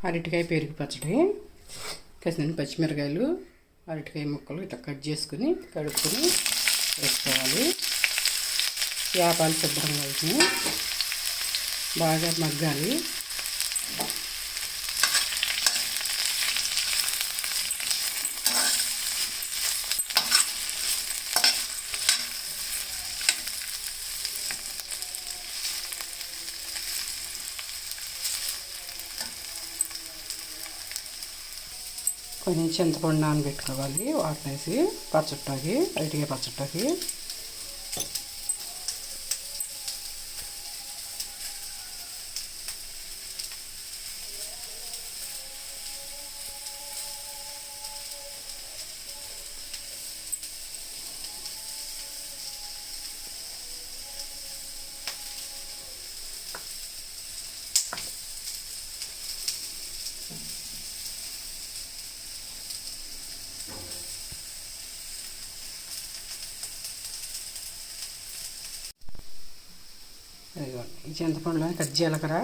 అరటికాయ పెరుగు పచ్చడి. కసినన్ని పచ్చిమిరకాయలు, అరటికాయ ముక్కలు ఇట్లా కట్ చేసుకుని కడుక్కొని వేసుకోవాలి. వేపాలు శుభ్రంగా వేసి బాగా మగ్గాలి. కొంచెం చింతపండు నానబెట్టుకోవాలి వాటర్ వేసి పచ్చడికి, అరటికాయ పచ్చడికి. ఈ చింతపండులో కట్ జీలకర్ర,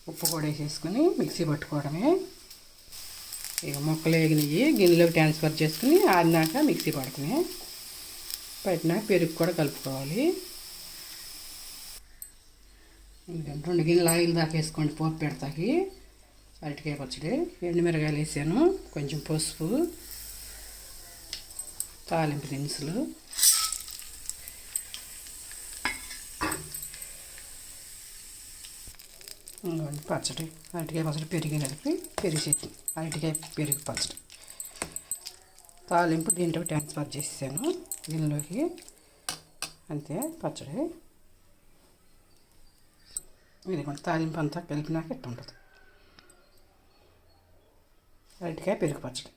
ఉప్పు కూడా వేసేసుకుని మిక్సీ పట్టుకోవడమే. ఇక ముక్కలు వేగినవి గిన్నెలోకి ట్రాన్స్ఫర్ చేసుకుని ఆరినాక మిక్సీ పట్టినాక పెరుగు కూడా కలుపుకోవాలి. 2 గిన్నెలు ఆయిల్ దాకా వేసుకోండి పోపు పెడతాకి. అరటికాయ పచ్చడి ఎండుమిరకాయలు వేసాను, కొంచెం పసుపు, తాలింపు దినుసులు, పచ్చడి, అరటికాయ పచ్చడి పెరిగి కలిపి పెరుగు చట్నీ, అరటికాయ పెరుగు పచ్చడి. తాలింపు దీంట్లో ట్రాన్స్ఫర్ చేసాను గిన్నెలోకి. అంతే పచ్చడి. ఇది కొంచెం తాలింపు అంతా కలిపినాక ఇట్లా ఉంటుంది అరటికాయ పెరుగు పచ్చడి.